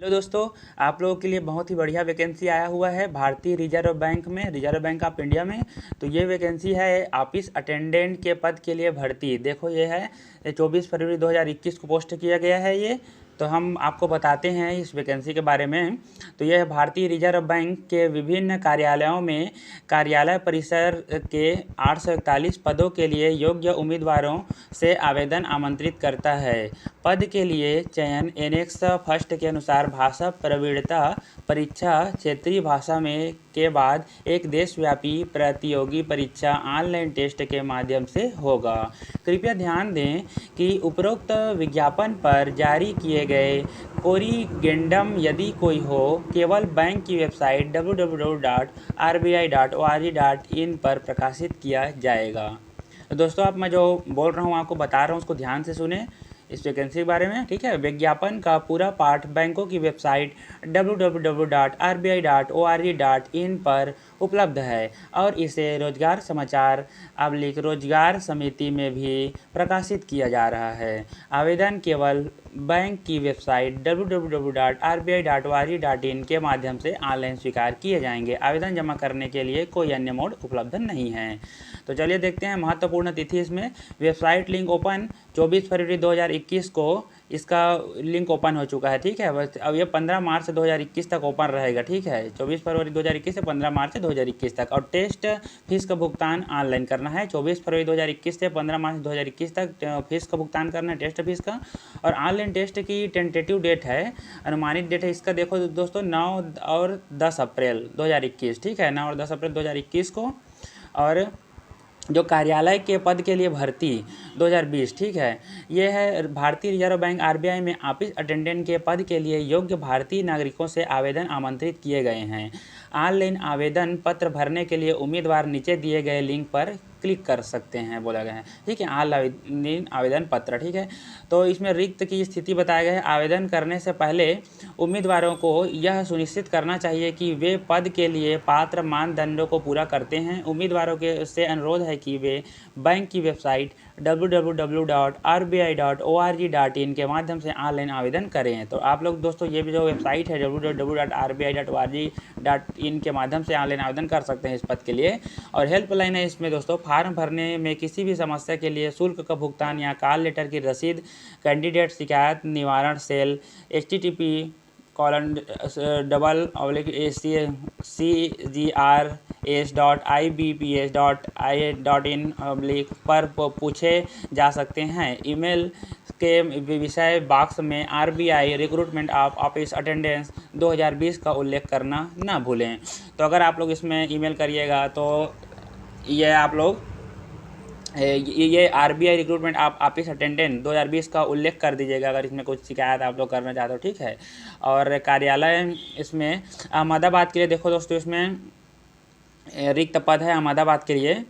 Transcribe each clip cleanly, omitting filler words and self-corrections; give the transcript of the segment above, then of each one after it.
Hello दोस्तों, आप लोगों के लिए बहुत ही बढ़िया वैकेंसी आया हुआ है भारतीय रिजर्व बैंक में, रिजर्व बैंक ऑफ इंडिया में। तो ये वैकेंसी है ऑफिस अटेंडेंट के पद के लिए भर्ती। देखो ये है 24 फरवरी 2021 को पोस्ट किया गया है ये। तो हम आपको बताते हैं इस वैकेंसी के बारे में। तो यह भारतीय रिजर्व बैंक के विभिन्न कार्यालयों में कार्यालय परिसर के 841 पदों के लिए योग्य उम्मीदवारों से आवेदन आमंत्रित करता है। पद के लिए चयन एनेक्स फर्स्ट के अनुसार भाषा प्रवीणता परीक्षा क्षेत्रीय भाषा में के बाद एक देशव्यापी प्रतियोगी परीक्षा ऑनलाइन टेस्ट के माध्यम से होगा। कृपया ध्यान दें कि उपरोक्त विज्ञापन पर जारी किए गए कोरिगेंडम यदि कोई हो केवल बैंक की वेबसाइट www.rbi.org.in पर प्रकाशित किया जाएगा। तो दोस्तों, आप मैं जो बोल रहा हूँ आपको बता रहा हूँ उसको ध्यान से सुने इस वैकेंसी के बारे में, ठीक है। विज्ञापन का पूरा पाठ बैंकों की वेबसाइट www.rbi.org.in पर उपलब्ध है और इसे रोजगार समाचार रोजगार समिति में भी प्रकाशित किया जा रहा है। आवेदन केवल बैंक की वेबसाइट www.rbi.org.in के माध्यम से ऑनलाइन स्वीकार किए जाएंगे। आवेदन जमा करने के लिए कोई अन्य मोड उपलब्ध नहीं है। तो चलिए देखते हैं महत्वपूर्ण तिथि इसमें। वेबसाइट लिंक ओपन 24 फरवरी 2021 को इसका लिंक ओपन हो चुका है, ठीक है। बस अब ये 15 मार्च 2021 तक ओपन रहेगा, ठीक है। 24 फरवरी 2021 से 15 मार्च 2021 तक। और टेस्ट फीस का भुगतान ऑनलाइन करना है। 24 फरवरी 2021 से 15 मार्च 2021 तक फीस का भुगतान करना है, टेस्ट फीस का। और ऑनलाइन टेस्ट की टेंटेटिव डेट है, अनुमानित डेट है इसका, देखो दोस्तों 9 और 10 अप्रैल 2021, ठीक है। 9 और 10 अप्रैल 2021 को। और जो कार्यालय के पद के लिए भर्ती 2020, ठीक है। ये है भारतीय रिजर्व बैंक आरबीआई में ऑफिस अटेंडेंट के पद के लिए योग्य भारतीय नागरिकों से आवेदन आमंत्रित किए गए हैं। ऑनलाइन आवेदन पत्र भरने के लिए उम्मीदवार नीचे दिए गए लिंक पर क्लिक कर सकते हैं, बोला गया है, ठीक है। ऑनलाइन आवेदन पत्र, ठीक है। तो इसमें रिक्त की स्थिति बताया गया है। आवेदन करने से पहले उम्मीदवारों को यह सुनिश्चित करना चाहिए कि वे पद के लिए पात्र मानदंडों को पूरा करते हैं। उम्मीदवारों के से अनुरोध है कि वे बैंक की वेबसाइट www.rbi.org.in के माध्यम से ऑनलाइन आवेदन करें। तो आप लोग दोस्तों ये भी जो वेबसाइट है www.rbi.org.in के माध्यम से ऑनलाइन आवेदन कर सकते हैं इस पद के लिए। और हेल्पलाइन है इसमें दोस्तों। फॉर्म भरने में किसी भी समस्या के लिए शुल्क का भुगतान या कॉल लेटर की रसीद कैंडिडेट शिकायत निवारण सेल http://cgrs.ibps.in पर पूछे जा सकते हैं। ईमेल के विषय बॉक्स में RBI recruitment of office attendance 2020 का उल्लेख करना ना भूलें। तो अगर आप लोग इसमें ईमेल करिएगा तो ये आप लोग ये आरबीआई रिक्रूटमेंट आप ऑफिस अटेंडेंट 2020 का उल्लेख कर दीजिएगा अगर इसमें कुछ शिकायत आप लोग करना चाहते हो, ठीक है। और कार्यालय इसमें अहमदाबाद के लिए देखो दोस्तों, इसमें रिक्त पद है अहमदाबाद के लिए।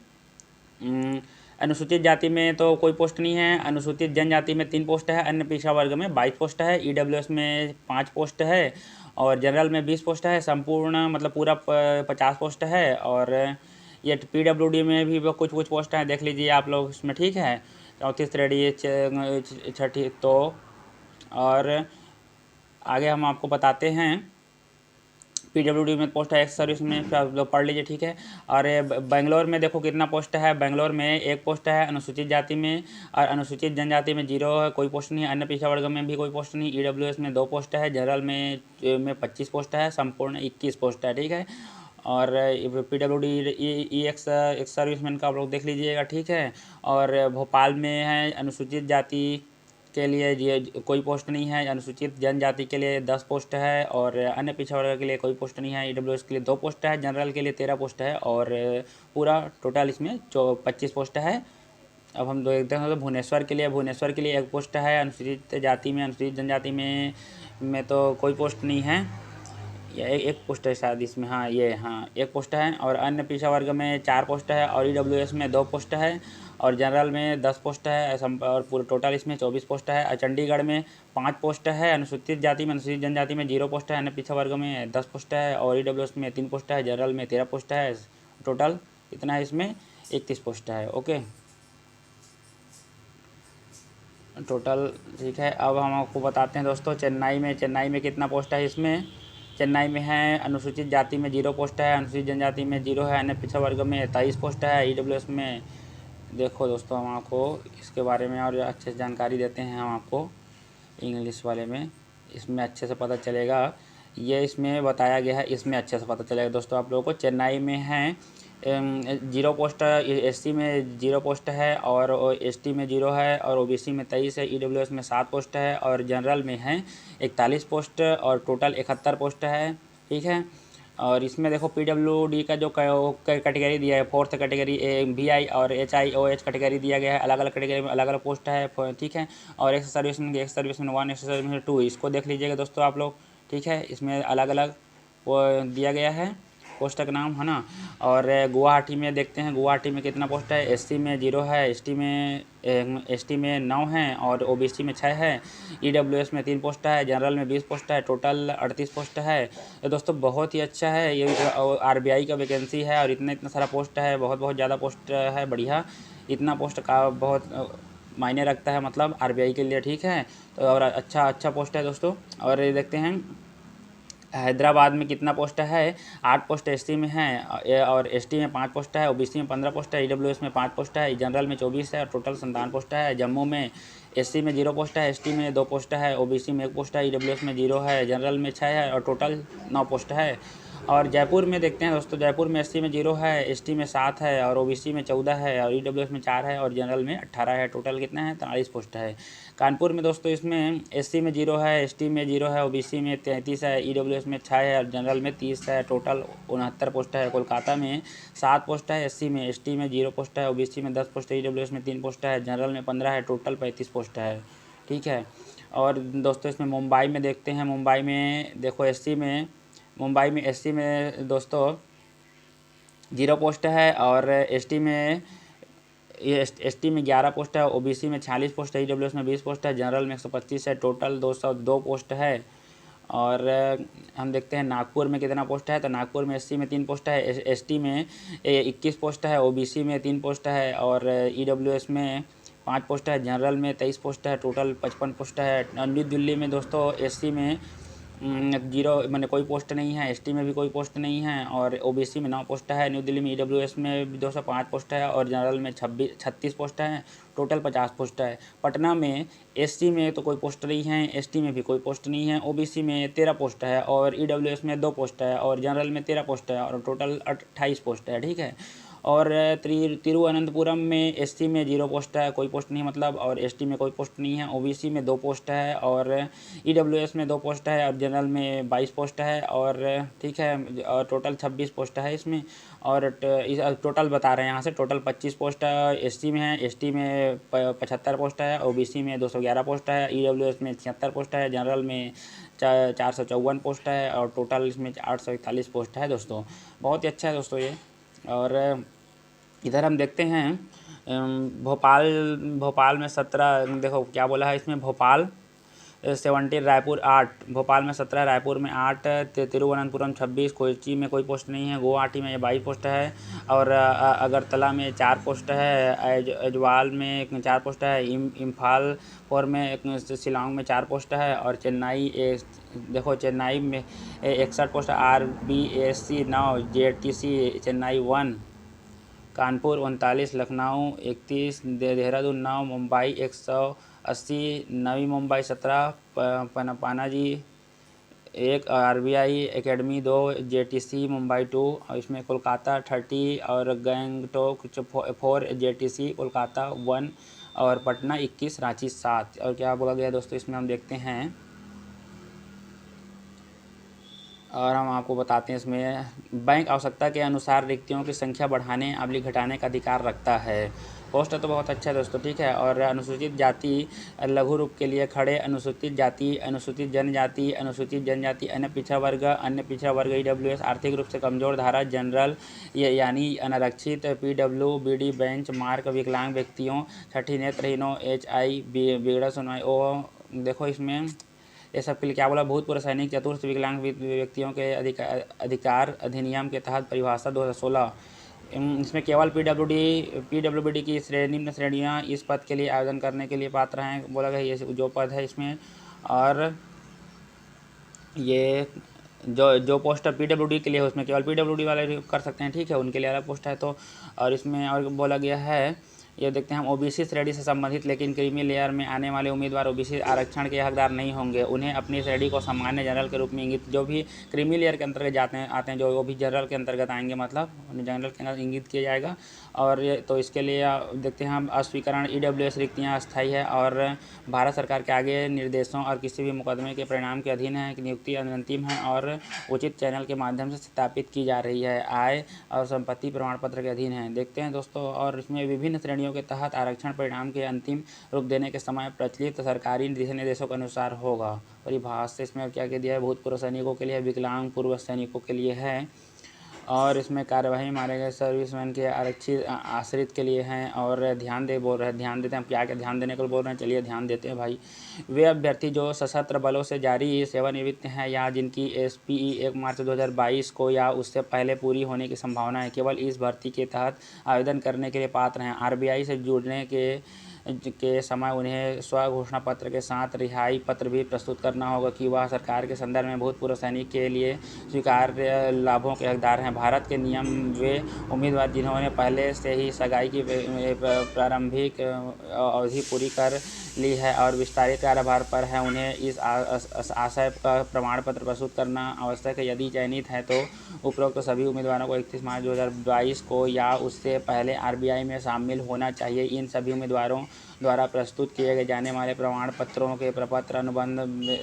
अनुसूचित जाति में तो कोई पोस्ट नहीं है। अनुसूचित जनजाति में 3 पोस्ट है। अन्य पिछड़ा वर्ग में 22 पोस्ट है। ईडब्ल्यूएस में 5 पोस्ट है और जनरल में 20 पोस्ट है। संपूर्ण मतलब पूरा 50 पोस्ट है। और ये पीडब्ल्यूडी में भी कुछ पोस्ट हैं, देख लीजिए आप लोग इसमें, ठीक है। चौथी श्रेणी छठी। तो और आगे हम आपको बताते हैं पीडब्ल्यूडी में पोस्ट है एक्स सर्विस में, फिर आप लोग पढ़ लीजिए, ठीक है। और बेंगलोर में देखो कितना पोस्ट है। बेंगलोर में 1 पोस्ट है अनुसूचित जाति में। और अनुसूचित जनजाति में 0 है, कोई पोस्ट नहीं है। अन्य पिछड़ा वर्ग में भी कोई पोस्ट नहीं। ईडब्ल्यूएस में 2 पोस्ट है। जनरल में 25 पोस्ट है। संपूर्ण 21 पोस्ट है, ठीक है। और पीडब्ल्यूडी ई एक्स सर्विसमैन का आप लोग देख लीजिएगा, ठीक है। और भोपाल में है अनुसूचित जाति के लिए ये कोई पोस्ट नहीं है। अनुसूचित जनजाति के लिए 10 पोस्ट है। और अन्य पिछड़ा वर्ग के लिए कोई पोस्ट नहीं है। ईडब्ल्यूएस के लिए 2 पोस्ट है। जनरल के लिए 13 पोस्ट है। और पूरा टोटल इसमें 25 पोस्ट है। अब हम देखते हैं तो भुवनेश्वर के लिए 1 पोस्ट है। अनुसूचित जाति में अनुसूचित जनजाति में तो कोई पोस्ट नहीं है। या एक पोस्ट है शायद इसमें, हाँ ये, हाँ 1 पोस्ट है। और अन्य पिछड़ा वर्ग में 4 पोस्ट है। और ईडब्ल्यूएस में 2 पोस्ट है। और जनरल में 10 पोस्ट है। और पूरे टोटल इसमें 24 पोस्ट है। और चंडीगढ़ में 5 पोस्ट है। अनुसूचित जाति में अनुसूचित जनजाति में 0 पोस्ट है। अन्य पिछड़ा वर्ग में 10 पोस्ट है। और ईडब्ल्यूएस में 3 पोस्ट है। जनरल में 13 पोस्ट है। टोटल इतना है इसमें 31 पोस्ट है, ओके। टोटल। ठीक है, अब हम आपको बताते हैं दोस्तों चेन्नई में कितना पोस्ट है इसमें। चेन्नई में है अनुसूचित जाति में 0 पोस्ट है, अनुसूचित जनजाति में 0 है, अन्य पिछड़ा वर्ग में 23 पोस्ट है, ईडब्ल्यूएस में देखो दोस्तों हम आपको इसके बारे में और अच्छे से जानकारी देते हैं हम आपको इंग्लिश वाले में, इसमें अच्छे से पता चलेगा। ये इसमें बताया गया है, इसमें अच्छे से पता चलेगा दोस्तों आप लोगों को। चेन्नई में है 0 पोस्ट, एससी में 0 पोस्ट है और एसटी में 0 है और ओबीसी में 23 है, ईडब्ल्यूएस में 7 पोस्ट है और जनरल में है 41 पोस्ट और टोटल 71 पोस्ट है। ठीक है, और इसमें देखो पीडब्ल्यूडी का जो कैटेगरी दिया है, 4th कैटेगरी VI और HIOH कैटेगरी दिया गया है, अलग अलग कैटेगरी में अलग अलग पोस्ट है। ठीक है, और एक्स सर्विसमैन 1, एक्स सर्विसमैन 2, इसको देख लीजिएगा दोस्तों आप लोग। ठीक है, इसमें अलग अलग वो दिया गया है पोस्ट का नाम, है ना। और गुवाहाटी में देखते हैं, गुवाहाटी में कितना पोस्ट है। एससी में 0 है, एसटी में 9 है और ओबीसी में 6 है, ईडब्ल्यूएस में 3 पोस्ट है, जनरल में 20 पोस्ट है, टोटल 38 पोस्ट है। तो दोस्तों बहुत ही अच्छा है ये, आरबीआई का वैकेंसी है और इतना सारा पोस्ट है, बहुत बहुत ज़्यादा पोस्ट है, बढ़िया। इतना पोस्ट का बहुत मायने रखता है मतलब आरबीआई के लिए। ठीक है, तो और अच्छा पोस्ट है दोस्तों। और ये देखते हैं हैदराबाद में कितना पोस्ट है। 8 पोस्ट एससी में है और एसटी में 5 पोस्ट है, ओबीसी में 15 पोस्ट है, ईडब्ल्यूएस में 5 पोस्ट है, जनरल में 24 है और टोटल 57 पोस्ट है। जम्मू में एससी में 0 पोस्ट है, एसटी में 2 पोस्ट है, ओबीसी में 1 पोस्ट है, ईडब्ल्यूएस में 0 है, जनरल में 6 है और टोटल 9 पोस्ट है। और जयपुर में देखते हैं दोस्तों, जयपुर में एससी में 0 है, एसटी में 7 है और ओबीसी में 14 है और ईडब्ल्यूएस में 4 है और जनरल में 18 है। टोटल कितना है, 43 पोस्ट है। कानपुर में दोस्तों इसमें एससी में 0 है, एसटी में 0 है, ओबीसी में 33 है, ईडब्ल्यूएस में 6 है और जनरल में 30 है। टोटल 69 पोस्ट है। कोलकाता में 7 पोस्ट है, एससी में, एसटी में 0 पोस्ट है, ओबीसी में 10 पोस्ट है, ईडब्ल्यूएस में 3 पोस्ट है, जनरल में 15 है, टोटल 35 पोस्ट है। ठीक है, और दोस्तों इसमें मुंबई में देखते हैं, मुंबई में देखो एससी में दोस्तों 0 पोस्ट है और एसटी में 11 पोस्ट है, ओबीसी में 46 पोस्ट है, ईडब्ल्यूएस में 20 पोस्ट है, जनरल में 125 है, टोटल 202 पोस्ट है। और हम देखते हैं नागपुर में कितना पोस्ट है। तो नागपुर में एससी में 3 पोस्ट है, एसटी में 21 पोस्ट है, ओबीसी में 3 पोस्ट है और ईडब्ल्यूएस में 5 पोस्ट है, जनरल में 23 पोस्ट है, टोटल 55 पोस्ट है। न्यू दिल्ली में दोस्तों एससी में 0 मैंने कोई पोस्ट नहीं है, एसटी में भी कोई पोस्ट नहीं है और ओबीसी में 9 पोस्ट है। न्यू दिल्ली में ईडब्ल्यूएस में 205 पोस्ट है और जनरल में 36 पोस्ट है, टोटल 50 पोस्ट है। पटना में एससी में तो कोई पोस्ट नहीं है, एसटी में भी कोई पोस्ट नहीं है, ओबीसी में 13 पोस्ट है और ईडब्ल्यूएस में 2 पोस्ट है और जनरल में 13 पोस्ट है और टोटल 28 पोस्ट है। ठीक है, और तिरुवनंतपुरम में एससी में 0 पोस्ट है, कोई पोस्ट नहीं मतलब, और एसटी में कोई पोस्ट नहीं है, ओबीसी में 2 पोस्ट है और ईडब्ल्यूएस में 2 पोस्ट है और जनरल में 22 पोस्ट है और ठीक है, और टोटल 26 पोस्ट है इसमें। और टोटल बता रहे हैं यहाँ से, टोटल 25 पोस्ट एससी में है, एसटी में 75 पोस्ट है, ओबीसी में 211 पोस्ट है, ईडब्ल्यूएस में 76 पोस्ट है, जनरल में 454 पोस्ट है और टोटल इसमें 841 पोस्ट है दोस्तों। बहुत ही अच्छा है दोस्तों ये। और इधर हम देखते हैं भोपाल में 17, देखो क्या बोला है इसमें, भोपाल 17, रायपुर 8, भोपाल में 17, रायपुर में 8, तिरुवनंतपुरम 26, कोच्चि में कोई पोस्ट नहीं है, गुवाहाटी में 22 पोस्ट है और अगरतला में 4 पोस्ट है, अजवाल में 4 पोस्ट है, इम्फाल 4 में, शिलांग में 4 पोस्ट है और चेन्नई में 61 पोस्ट है, RBSC 9, JTC Chennai 1, Kanpur 39, Lucknow 31, Dehradun 9, Mumbai 180, Navi Mumbai 17, Panaji 1, RBI academy 2, JTC Mumbai 2 और इसमें कोलकाता 30 और गैंगटोक 4, JTC कोलकाता 1 और पटना 21, रांची 7। और क्या बोला गया दोस्तों इसमें हम देखते हैं और हम आपको बताते हैं इसमें, बैंक आवश्यकता के अनुसार रिक्तियों की संख्या बढ़ाने अवधि घटाने का अधिकार रखता है। पोस्ट तो बहुत अच्छा है दोस्तों। ठीक है, और अनुसूचित जाति लघु रूप के लिए खड़े, अनुसूचित जाति, अनुसूचित जनजाति, अन्य पिछड़ा वर्ग ईडब्ल्यूएस, आर्थिक रूप से कमजोर धारा जनरल यानी अनारक्षित, PWBD बेंच मार्क, विकलांग व्यक्तियों, छठी नेत्रहीनों, HI बिगड़ा सुनवाई ओ। देखो इसमें ये सब के लिए क्या बोला, भूतपूर्व सैनिक, चतुर्थ विकलांग व्यक्तियों के अधिकार अधिनियम के तहत परिभाषा 2016 इसमें केवल पीडब्ल्यूडी की निम्न श्रेणियाँ इस पद के लिए आवेदन करने के लिए पात्र हैं, बोला गया ये जो पद है इसमें। और ये जो पोस्ट पीडब्ल्यूडी के लिए है उसमें केवल पीडब्ल्यूडी वाले कर सकते हैं, ठीक है, उनके लिए अलग पोस्ट है। तो और इसमें और बोला गया है, ये देखते हैं हम ओबीसी श्रेणी से संबंधित लेकिन क्रीमी लेयर में आने वाले उम्मीदवार ओबीसी आरक्षण के हकदार नहीं होंगे। उन्हें अपनी श्रेणी को सामान्य जनरल के रूप में इंगित, जो भी क्रीमी लेयर के अंतर्गत आते हैं जो वो भी जनरल के अंतर्गत आएंगे, मतलब उन्हें जनरल के अंतर्गत इंगित किया जाएगा। और ये तो इसके लिए देखते हैं हम अस्वीकरण ईडब्ल्यूएस रिक्तियाँ अस्थायी है और भारत सरकार के आगे निर्देशों और किसी भी मुकदमे के परिणाम के अधीन है, नियुक्ति अंतिम है और उचित चैनल के माध्यम से सत्यापित की जा रही है, आय और संपत्ति प्रमाण पत्र के अधीन है। देखते हैं दोस्तों, और इसमें विभिन्न श्रेणियों के तहत आरक्षण परिणाम के अंतिम रूप देने के समय प्रचलित सरकारी दिशा निर्देशों के अनुसार होगा। परिभाषा इसमें क्या क्या दिया है, भूतपूर्व सैनिकों के लिए, विकलांग पूर्व सैनिकों के लिए है। और इसमें कार्यवाही मारे गए सर्विसमैन के आरक्षित आश्रित के लिए हैं। और ध्यान बोल रहे हैं, ध्यान देते हैं, हम क्या क्या ध्यान देने को बोल रहे हैं, चलिए ध्यान देते हैं भाई। वे अभ्यर्थी जो सशस्त्र बलों से जारी सेवानिवृत्त हैं या जिनकी एसपीई 1 मार्च 2022 को या उससे पहले पूरी होने की संभावना है, केवल इस भर्ती के तहत आवेदन करने के लिए पात्र हैं। आरबीआई से जुड़ने के समय उन्हें स्व घोषणा पत्र के साथ रिहाई पत्र भी प्रस्तुत करना होगा कि वह सरकार के संदर्भ में भूतपूर्व सैनिक के लिए स्वीकार्य लाभों के हकदार हैं। भारत के नियम वे उम्मीदवार जिन्होंने पहले से ही सगाई की प्रारंभिक अवधि पूरी कर ली है और विस्तारित कार्यभार पर है, उन्हें इस आशय का प्रमाण पत्र प्रस्तुत करना आवश्यक है। यदि चयनित है तो उपरोक्त सभी उम्मीदवारों को 31 मार्च 2022 को या उससे पहले आरबीआई में शामिल होना चाहिए। इन सभी उम्मीदवारों द्वारा प्रस्तुत किए जाने वाले प्रमाण पत्रों के प्रपत्र अनुबंध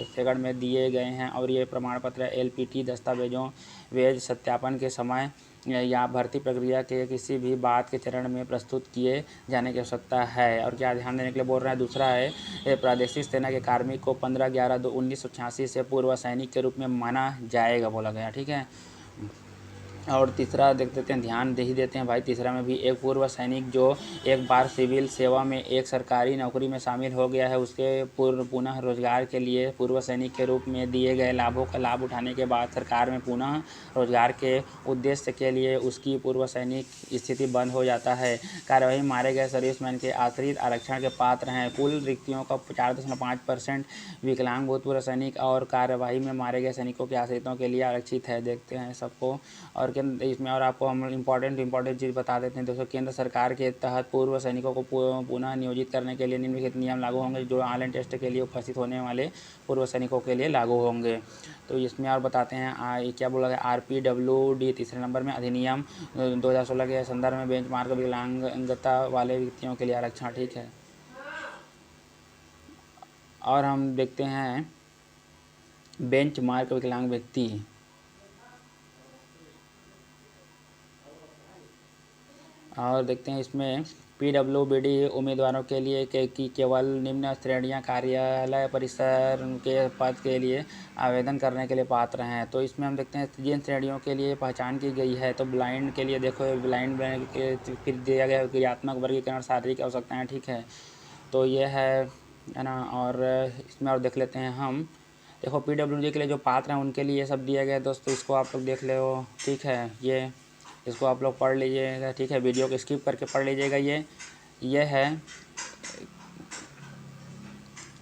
सेकंड में दिए गए हैं और ये प्रमाण पत्र एलपीटी दस्तावेजों वेज सत्यापन के समय या भर्ती प्रक्रिया के किसी भी बात के चरण में प्रस्तुत किए जाने की आवश्यकता है। और क्या ध्यान देने के लिए बोल रहे हैं, दूसरा है प्रादेशिक सेना के कार्मिक को 15/11/1986 से पूर्व सैनिक के रूप में माना जाएगा, बोला गया, ठीक है। और तीसरा देख देते हैं, ध्यान दे ही देते हैं भाई। तीसरा में भी एक पूर्व सैनिक जो एक बार सिविल सेवा में एक सरकारी नौकरी में शामिल हो गया है, उसके पुनः रोजगार के लिए पूर्व सैनिक के रूप में दिए गए लाभों का लाभ उठाने के बाद सरकार में पुनः रोजगार के उद्देश्य के लिए उसकी पूर्व सैनिक स्थिति बंद हो जाता है। कार्यवाही मारे गए सर्विसमैन के आश्रित आरक्षण के पात्र हैं। कुल रिक्तियों का 4.5% विकलांग भूतपूर्व सैनिक और कार्यवाही में मारे गए सैनिकों के आश्रितों के लिए आरक्षित है। देखते हैं सबको। और इसमें और आपको हम इम्पोर्टेंट चीज़ बता देते हैं दोस्तों। केंद्र सरकार के तहत पूर्व सैनिकों को पुनः नियोजित करने के लिए निम्नलिखित नियम लागू होंगे जो ऑनलाइन टेस्ट के लिए उपस्थित होने वाले पूर्व सैनिकों के लिए लागू होंगे। तो इसमें और बताते हैं क्या बोला गया, RPWD तीसरे नंबर में अधिनियम 2016 के संदर्भ में बेंचमार्क विकलांगता वाले व्यक्तियों के लिए आरक्षण, ठीक है। और हम देखते हैं बेंचमार्क विकलांग व्यक्ति, और देखते हैं इसमें PWBD उम्मीदवारों के लिए कि केवल निम्न श्रेणियां कार्यालय परिसर के पद के लिए आवेदन करने के लिए पात्र हैं। तो इसमें हम देखते हैं जिन श्रेणियों के लिए पहचान की गई है, तो ब्लाइंड के लिए देखो, ब्लाइंड के फिर दिया गया क्रियात्मक वर्गीकरण शारीरिक आवश्यकताएँ, ठीक है। तो ये है ना। और इसमें और देख लेते हैं हम, देखो PWD के लिए जो पात्र हैं उनके लिए ये सब दिया गया दोस्तों, इसको आप लोग देख लो, ठीक है। ये इसको आप लोग पढ़ लीजिएगा, ठीक है, वीडियो को स्किप करके पढ़ लीजिएगा। ये है,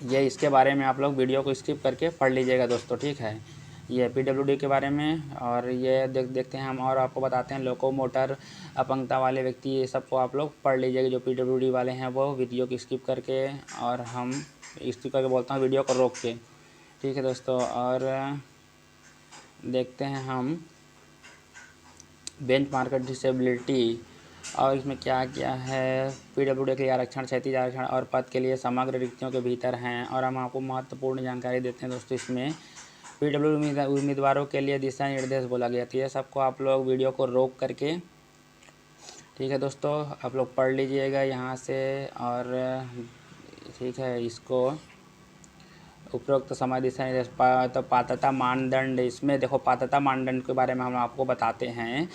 ये इसके बारे में आप लोग वीडियो को स्किप करके पढ़ लीजिएगा दोस्तों, ठीक है, ये PWD के बारे में। और ये देखते हैं हम, और आपको बताते हैं लोकोमोटर अपंगता वाले व्यक्ति, ये सबको आप लोग पढ़ लीजिएगा जो PWD वाले हैं वो, वीडियो को स्किप करके। और हम स्किप करके बोलता हूँ, वीडियो को रोक के, ठीक है दोस्तों। और देखते हैं हम बेंच मार्क डिसेबिलिटी, और इसमें क्या क्या है। PWD के लिए आरक्षण, क्षैतिज आरक्षण और पद के लिए समग्र रिक्तियों के भीतर हैं। और हम आपको महत्वपूर्ण जानकारी देते हैं दोस्तों, इसमें PWD उम्मीदवारों के लिए दिशा निर्देश बोला गया था। ये सबको आप लोग वीडियो को रोक करके, ठीक है दोस्तों, आप लोग पढ़ लीजिएगा यहाँ से। और ठीक है, इसको उपरोक्त समय दिशा निर्देश तो पात्रता मानदंड, इसमें देखो पात्रता मानदंड के बारे में हम आपको बताते हैं।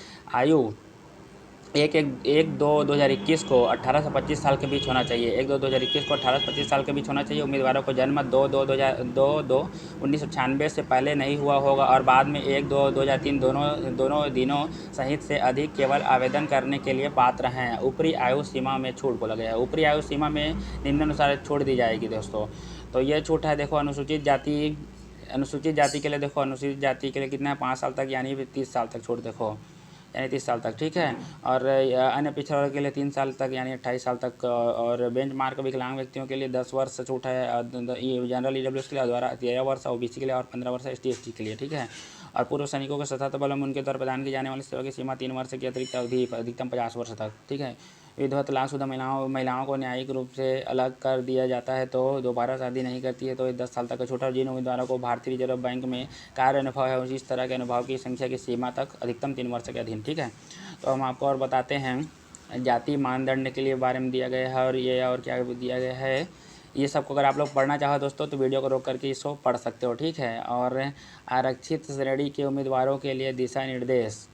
1/2/2021 को 18 से 25 साल के बीच होना चाहिए। 1/2/2021 को 18 से 25 साल के बीच होना चाहिए। उम्मीदवारों को जन्म 2/2/1996 से पहले नहीं हुआ होगा और बाद में 1/2/2003 दोनों दिनों सहित से अधिक केवल आवेदन करने के लिए पात्र हैं। ऊपरी आयु सीमा में छूट बोला गया है। ऊपरी आयु सीमा में निम्नानुसार छूट दी जाएगी दोस्तों। तो ये छूट है देखो, अनुसूचित जाति के लिए देखो, अनुसूचित जाति के लिए कितना है 5 साल तक, यानी 30 साल तक छूट देखो, यानी 30 साल तक, ठीक है। और अन्य पिछड़ा वर्ग के लिए 3 साल तक यानी 28 साल तक। और बेंच मार्क विकलांग व्यक्तियों के लिए 10 वर्ष छूट है। जनरल ईडब्ल्यूएस के लिए द्वारा 13 वर्ष, ओबीसी के लिए और 15 वर्ष एसटी के लिए, ठीक है। और पूर्व सैनिकों के सशस्त्र बलों में उनके द्वारा प्रदान की जाने वाली सेवा की सीमा 3 वर्ष की अतिरिक्त अवधि अधिकतम 50 वर्ष तक, ठीक है। विधवा तलाकशुदा महिलाओं को न्यायिक रूप से अलग कर दिया जाता है तो दोबारा शादी नहीं करती है तो ये 10 साल तक का छूट है। जिन उम्मीदवारों को भारतीय रिजर्व बैंक में कार्य अनुभव है उसी इस तरह के अनुभव की संख्या की सीमा तक अधिकतम 3 वर्ष के अधीन, ठीक है। तो हम आपको और बताते हैं जाति मानदंड के लिए बारे में दिया गया है और ये और क्या दिया गया है, ये सबको अगर आप लोग पढ़ना चाहो दोस्तों तो वीडियो को रोक करके इसको पढ़ सकते हो, ठीक है। और आरक्षित श्रेणी के उम्मीदवारों के लिए दिशा निर्देश,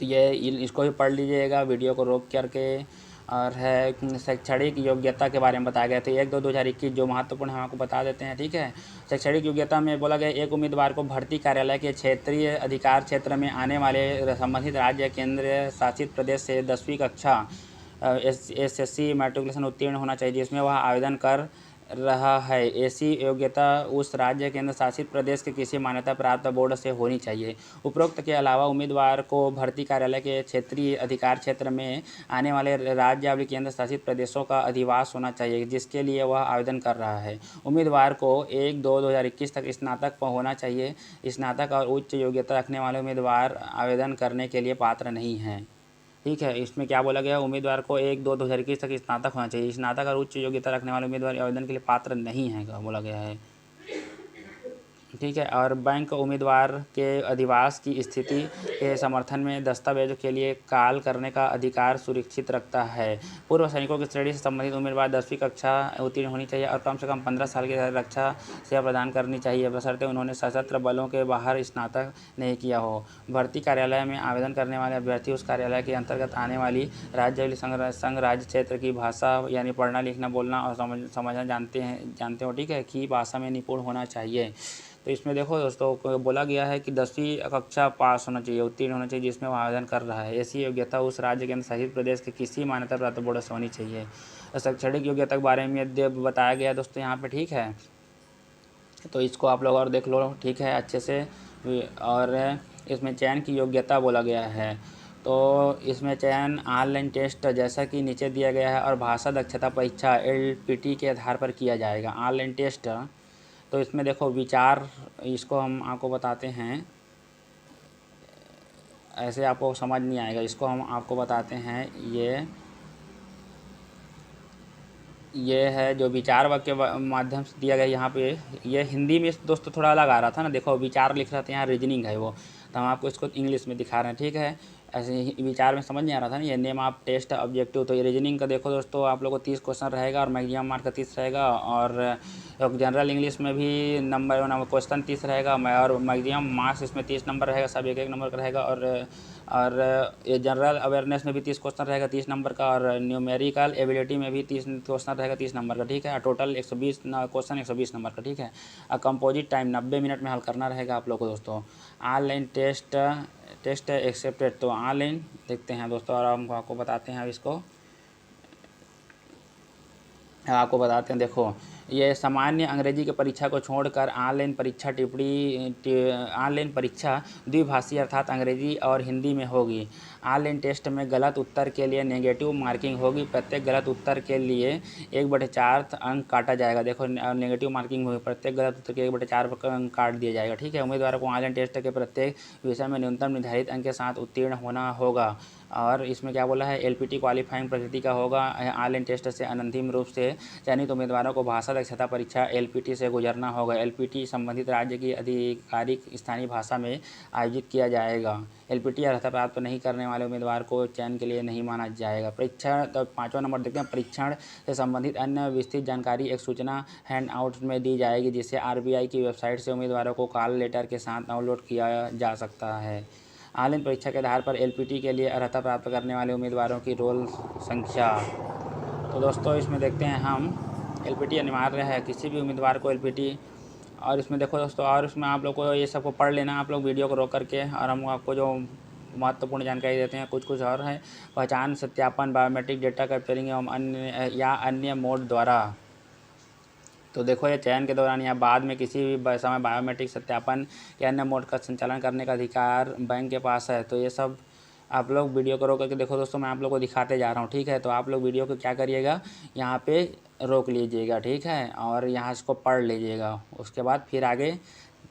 तो ये इसको भी पढ़ लीजिएगा वीडियो को रोक करके। और है शैक्षणिक योग्यता के बारे में बताया गया। तो 1/2/2021 जो महत्वपूर्ण है आपको बता देते हैं, ठीक है। शैक्षणिक योग्यता में बोला गया एक उम्मीदवार को भर्ती कार्यालय के क्षेत्रीय अधिकार क्षेत्र में आने वाले संबंधित राज्य केंद्र शासित प्रदेश से 10वीं कक्षा SSC मैट्रिकुलेशन उत्तीर्ण होना चाहिए जिसमें वह आवेदन कर रहा है। ऐसी योग्यता उस राज्य केंद्र शासित प्रदेश के किसी मान्यता प्राप्त बोर्ड से होनी चाहिए। उपरोक्त के अलावा उम्मीदवार को भर्ती कार्यालय के क्षेत्रीय अधिकार क्षेत्र में आने वाले राज्य या केंद्र शासित प्रदेशों का अधिवास होना चाहिए जिसके लिए वह आवेदन कर रहा है। उम्मीदवार को 1/2/2021 तक स्नातक होना चाहिए। स्नातक और उच्च योग्यता रखने वाले उम्मीदवार आवेदन करने के लिए पात्र नहीं हैं, ठीक है। इसमें क्या बोला गया, उम्मीदवार को 1/2/2021 तक स्नातक होना चाहिए। स्नातक और उच्च योग्यता रखने वाले उम्मीदवार आवेदन के लिए पात्र नहीं है बोला गया है, ठीक है। और बैंक उम्मीदवार के अधिवास की स्थिति के समर्थन में दस्तावेजों के लिए कॉल करने का अधिकार सुरक्षित रखता है। पूर्व सैनिकों की श्रेणी से संबंधित उम्मीदवार 10वीं कक्षा उत्तीर्ण होनी चाहिए और कम से कम 15 साल की रक्षा सेवा प्रदान करनी चाहिए बशर्ते उन्होंने सशस्त्र बलों के बाहर स्नातक नहीं किया हो। भर्ती कार्यालय में आवेदन करने वाले अभ्यर्थी उस कार्यालय के अंतर्गत आने वाली राज्य संघ राज्य क्षेत्र की भाषा यानी पढ़ना लिखना बोलना और समझना जानते हो, ठीक है, की भाषा में निपुण होना चाहिए। तो इसमें देखो दोस्तों बोला गया है कि 10वीं कक्षा पास होना चाहिए, उत्तीर्ण होना चाहिए जिसमें वो आवेदन कर रहा है। ऐसी योग्यता उस राज्य के अंदर शासित प्रदेश के किसी मान्यता प्राप्त बोर्ड से होनी चाहिए। शैक्षणिक योग्यता के बारे में बताया गया दोस्तों यहाँ पे, ठीक है। तो इसको आप लोग और देख लो, ठीक है, अच्छे से। और इसमें चयन की योग्यता बोला गया है तो इसमें चयन ऑनलाइन टेस्ट जैसा कि नीचे दिया गया है और भाषा दक्षता परीक्षा LPT के आधार पर किया जाएगा। ऑनलाइन टेस्ट तो इसमें देखो विचार, इसको हम आपको बताते हैं, ऐसे आपको समझ नहीं आएगा, इसको हम आपको बताते हैं। ये है जो विचार वाक्य माध्यम से दिया गया यहाँ पे। ये हिंदी में दोस्तों थोड़ा अलग आ रहा था ना, देखो विचार लिख रहा था, यहाँ रीजनिंग है वो, तो हम आपको इसको इंग्लिश में दिखा रहे हैं, ठीक है। ऐसे ही विचार में समझ नहीं आ रहा था ना, ये नेम ऑफ टेस्ट ऑब्जेक्टिव। तो ये रीजनिंग का देखो दोस्तों आप लोगों को 30 क्वेश्चन रहेगा और मैक्सिमम मार्क का 30 रहेगा। और जनरल इंग्लिश में भी नंबर क्वेश्चन 30 रहेगा और मैक्सिमम मार्क्स इसमें 30 नंबर रहेगा, सब एक नंबर का रहेगा। और ये जनरल अवेयरनेस में भी 30 क्वेश्चन रहेगा 30 नंबर का। और न्यूमेरिकल एबिलिटी में भी 30 क्वेश्चन रहेगा 30 नंबर का, ठीक है। टोटल 120 क्वेश्चन 120 नंबर का, ठीक है। और कंपोजिट टाइम 90 मिनट में हल करना रहेगा आप लोग को दोस्तों। ऑनलाइन टेस्ट एक्सेप्टेड, तो ऑनलाइन देखते हैं दोस्तों और हम आपको बताते हैं। अब इसको आपको बताते हैं, देखो ये सामान्य अंग्रेजी की परीक्षा को छोड़कर ऑनलाइन परीक्षा द्विभाषीय अर्थात अंग्रेजी और हिंदी में होगी। ऑनलाइन टेस्ट में गलत उत्तर के लिए नेगेटिव मार्किंग होगी। प्रत्येक गलत उत्तर के लिए 1/4 अंक काटा जाएगा। देखो नेगेटिव मार्किंग होगी, प्रत्येक गलत उत्तर के 1/4 अंक काट दिया जाएगा, ठीक है। उम्मीदवारों को ऑनलाइन टेस्ट के प्रत्येक विषय में न्यूनतम निर्धारित अंक के साथ उत्तीर्ण होना होगा। और इसमें क्या बोला है, LPT क्वालिफाइंग प्रकृति का होगा। ऑनलाइन टेस्ट से अंतिम रूप से चयनित उम्मीदवारों को भाषा दक्षता परीक्षा LPT से गुजरना होगा। LPT संबंधित राज्य की आधिकारिक स्थानीय भाषा में आयोजित किया जाएगा। LPT अर्हता प्राप्त नहीं करने वाले उम्मीदवार को चयन के लिए नहीं माना जाएगा। परीक्षण, तो 5वां नंबर देखते हैं, परीक्षण से संबंधित अन्य विस्तृत जानकारी एक सूचना हैंड आउट में दी जाएगी जिसे RBI की वेबसाइट से उम्मीदवारों को कॉल लेटर के साथ डाउनलोड किया जा सकता है। ऑनलाइन परीक्षा के आधार पर एलपीटी के लिए अर्हता प्राप्त करने वाले उम्मीदवारों की रोल संख्या। तो दोस्तों इसमें देखते हैं हम, एलपीटी अनिवार्य है किसी भी उम्मीदवार को एलपीटी। और इसमें देखो दोस्तों, और इसमें आप लोग को ये सबको पढ़ लेना, आप लोग वीडियो को रोक करके, और हम आपको जो महत्वपूर्ण जानकारी देते हैं कुछ और है। पहचान सत्यापन, बायोमेट्रिक डेटा कैप्चरिंग एवं अन्य मोड द्वारा। तो देखो ये चयन के दौरान या बाद में किसी भी समय बायोमेट्रिक सत्यापन या अन्य मोड का संचालन करने का अधिकार बैंक के पास है। तो ये सब आप लोग वीडियो को रोक करके देखो दोस्तों, मैं आप लोग को दिखाते जा रहा हूँ, ठीक है। तो आप लोग वीडियो को क्या करिएगा, यहाँ पे रोक लीजिएगा, ठीक है, और यहाँ इसको पढ़ लीजिएगा, उसके बाद फिर आगे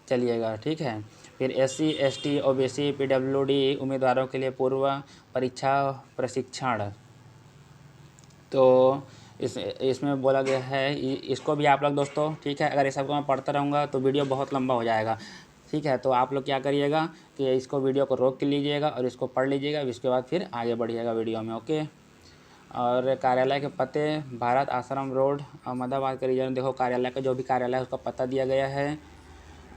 चलिएगा, ठीक है। फिर SC ST OBC PWD उम्मीदवारों के लिए पूर्व परीक्षा प्रशिक्षण। तो इसमें बोला गया है, इसको भी आप लोग दोस्तों, ठीक है, अगर ये सबको मैं पढ़ता रहूँगा तो वीडियो बहुत लंबा हो जाएगा, ठीक है। तो आप लोग क्या करिएगा कि इसको वीडियो को रोक के लीजिएगा और इसको पढ़ लीजिएगा, इसके बाद फिर आगे बढ़िएगा वीडियो में, ओके। और कार्यालय के पते, भारत आश्रम रोड अहमदाबाद का रीजन। देखो कार्यालय का जो भी कार्यालय है उसका पता दिया गया है।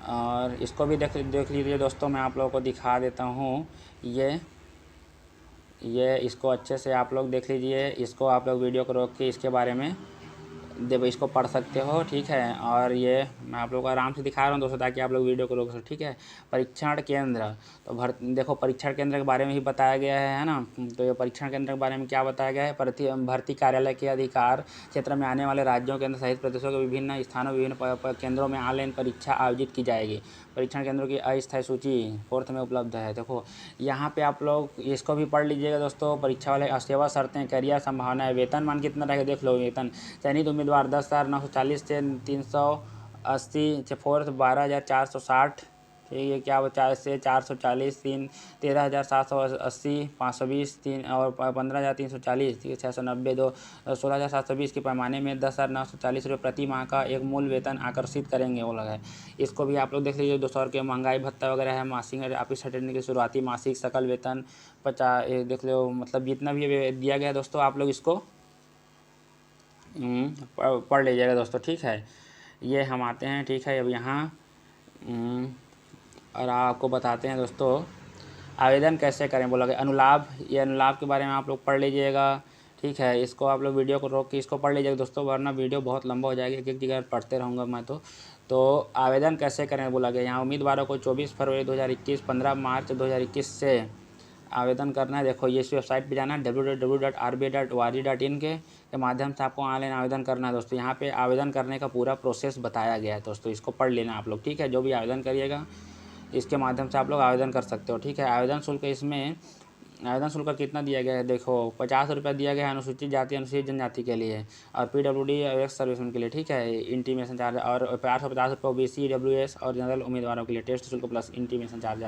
और इसको भी देख लीजिए दोस्तों, मैं आप लोगों को दिखा देता हूँ। ये इसको अच्छे से आप लोग देख लीजिए, इसको आप लोग वीडियो को रोक के इसके बारे में इसको पढ़ सकते हो, ठीक है। और ये मैं आप लोग को आराम से दिखा रहा हूँ दोस्तों, ताकि आप लोग वीडियो को रोक सकें, ठीक है। परीक्षण केंद्र, तो देखो परीक्षण केंद्र के बारे में ही बताया गया है ना। तो ये परीक्षण केंद्र के बारे में क्या बताया गया है, भर्ती कार्यालय के अधिकार क्षेत्र में आने वाले राज्यों केंद्र सहित प्रदेशों के विभिन्न स्थानों विभिन्न केंद्रों में ऑनलाइन परीक्षा आयोजित की जाएगी। परीक्षण केंद्रों की अस्थायी सूची 4th में उपलब्ध है। देखो यहाँ पे आप लोग इसको भी पढ़ लीजिएगा दोस्तों। परीक्षा वाले सेवा शर्तें, करियर संभावनाएं, वेतनमान कितना रहेगा देख लो। वेतन चयनित उम्मीदवार 10,940 से 380 से 4th 12,460, ठीक है, क्या 50 से 440, 13,780, 520, 3 और 15,340, ठीक है, 690, 16,720 के पैमाने में 10,940 रुपये प्रति माह का एक मूल वेतन आकर्षित करेंगे, वो लगा है। इसको भी आप लोग देख लीजिए। 200 के महंगाई भत्ता वगैरह है, मासिक ऑफिस अटेंडेंट की शुरुआती मासिक सकल वेतन 50 देख लो, मतलब जितना भी दिया गया है दोस्तों, आप लोग इसको पढ़ लीजिएगा दोस्तों, ठीक है। ये हम आते हैं, ठीक है, अब यहाँ और आपको बताते हैं दोस्तों आवेदन कैसे करें। बोला गया अनुलाभ, ये अनुलाभ के बारे में आप लोग पढ़ लीजिएगा, ठीक है। इसको आप लोग वीडियो को रोक के इसको पढ़ लीजिएगा दोस्तों, वरना वीडियो बहुत लंबा हो जाएगा, एक जगह पढ़ते रहूँगा मैं। तो आवेदन कैसे करें बोला गया, यहाँ उम्मीदवारों को 24 फरवरी 2021 15 मार्च 2021 से आवेदन करना है। देखो ये इस वेबसाइट पे जाना है www.rbi.org.in के माध्यम से आपको ऑनलाइन आवेदन करना है दोस्तों। यहाँ पे आवेदन करने का पूरा प्रोसेस बताया गया है दोस्तों, इसको पढ़ लेना आप लोग, ठीक है। जो भी आवेदन करिएगा इसके माध्यम से आप लोग आवेदन कर सकते हो, ठीक है। आवेदन शुल्क, इसमें आवेदन शुल्क कितना दिया गया है, देखो 50 रुपये दिया गया है अनुसूचित जाति अनुसूचित जनजाति के लिए, और PWD एक्स सर्विसमैन के लिए, ठीक है, इंटीमेशन चार्ज, और 450 रुपये OBC EWS और जनरल उम्मीदवारों के लिए टेस्ट शुल्क प्लस इंटीमेशन चार्ज।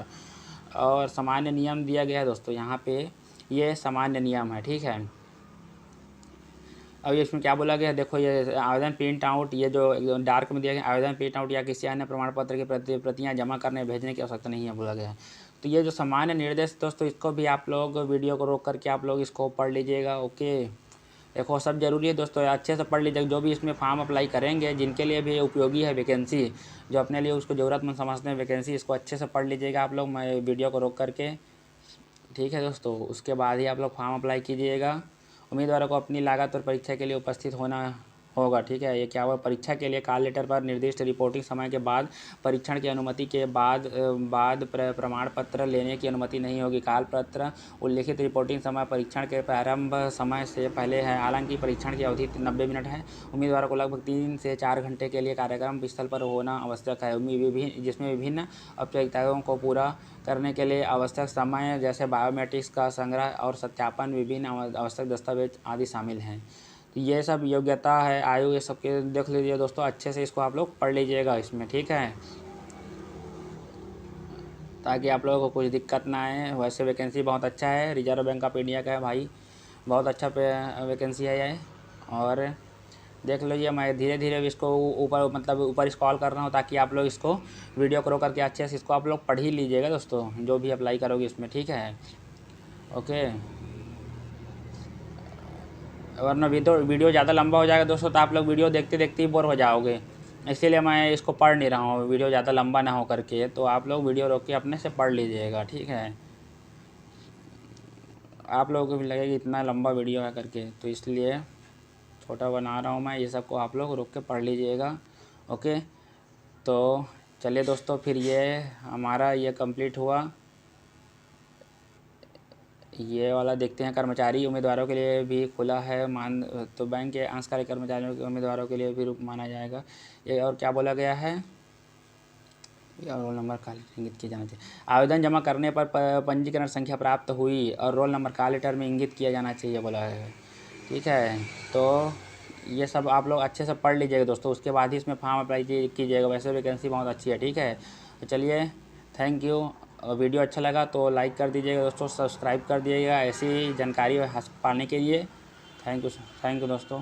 और सामान्य नियम दिया गया है दोस्तों, यहाँ पे ये सामान्य नियम है, ठीक है। अब इसमें क्या बोला गया है, देखो ये आवेदन प्रिंट आउट, ये जो डार्क में दिया गया आवेदन प्रिंट आउट या किसी अन्य प्रमाण पत्र की प्रतियाँ जमा करने भेजने की आवश्यकता नहीं है बोला गया है। तो ये जो सामान्य निर्देश दोस्तों, इसको भी आप लोग वीडियो को रोक करके आप लोग इसको पढ़ लीजिएगा, ओके। देखो सब जरूरी है दोस्तों, अच्छे से पढ़ लीजिएगा। जो भी इसमें फॉर्म अप्लाई करेंगे, जिनके लिए भी उपयोगी है वैकेंसी, जो अपने लिए उसको ज़रूरतमंद समझते हैं वैकेंसी, इसको अच्छे से पढ़ लीजिएगा आप लोग, मैं वीडियो को रोक करके, ठीक है दोस्तों। उसके बाद ही आप लोग फॉर्म अप्लाई कीजिएगा। उम्मीदवारों को अपनी लागत और परीक्षा के लिए उपस्थित होना होगा, ठीक है। ये क्या हुआ, परीक्षा के लिए कॉल लेटर पर निर्दिष्ट रिपोर्टिंग समय के बाद परीक्षण की अनुमति के बाद प्रमाण पत्र लेने की अनुमति नहीं होगी। काल पत्र उल्लिखित रिपोर्टिंग समय परीक्षण के प्रारंभ समय से पहले है। हालांकि परीक्षण की अवधि 90 मिनट है। उम्मीदवारों को लगभग 3 से 4 घंटे के लिए कार्यक्रम स्थल पर होना आवश्यक है, जिसमें विभिन्न औपचारिकताओं को पूरा करने के लिए आवश्यक समय जैसे बायोमेट्रिक्स का संग्रह और सत्यापन, विभिन्न आवश्यक दस्तावेज आदि शामिल हैं। तो ये सब योग्यता है, आयु, ये सब के देख लीजिए दोस्तों, अच्छे से इसको आप लोग पढ़ लीजिएगा इसमें, ठीक है, ताकि आप लोगों को कुछ दिक्कत ना आए। वैसे वैकेंसी बहुत अच्छा है, रिजर्व बैंक ऑफ इंडिया का है भाई, बहुत अच्छा वैकेंसी है ये। और देख लीजिए, मैं धीरे धीरे इसको ऊपर मतलब ऊपर स्क्रॉल कर रहा हूँ, ताकि आप लोग इसको वीडियो को रोक करके अच्छे से इसको आप लोग पढ़ ही लीजिएगा दोस्तों, जो भी अप्लाई करोगे इसमें, ठीक है, ओके। वरना वीडियो ज़्यादा लंबा हो जाएगा दोस्तों, तो आप लोग वीडियो देखते देखते ही बोर हो जाओगे, इसीलिए मैं इसको पढ़ नहीं रहा हूँ, वीडियो ज़्यादा लंबा ना हो करके। तो आप लोग वीडियो रोक के अपने से पढ़ लीजिएगा, ठीक है। आप लोगों को भी लगेगा इतना लंबा वीडियो है करके, तो इसलिए छोटा बना रहा हूँ मैं। ये सबको आप लोग रुक के पढ़ लीजिएगा। ओके, तो चलिए दोस्तों, फिर ये हमारा ये कंप्लीट हुआ। ये वाला देखते हैं, कर्मचारी उम्मीदवारों के लिए भी खुला है मान, तो बैंक के अंशकारी कर्मचारियों के उम्मीदवारों के लिए भी माना जाएगा। ये और क्या बोला गया है, रोल नंबर काल इंगित किया जाना चाहिए। आवेदन जमा करने पर पंजीकरण संख्या प्राप्त हुई और रोल नंबर काल लेटर में इंगित किया जाना चाहिए बोला है। ठीक है, तो ये सब आप लोग अच्छे से पढ़ लीजिएगा दोस्तों, उसके बाद ही इसमें फॉर्म अप्लाई कीजिएगा। वैसे वैकेंसी बहुत अच्छी है। ठीक है, तो चलिए, थैंक यू। वीडियो अच्छा लगा तो लाइक कर दीजिएगा दोस्तों, सब्सक्राइब कर दीजिएगा ऐसी जानकारी पाने के लिए। थैंक यू दोस्तों।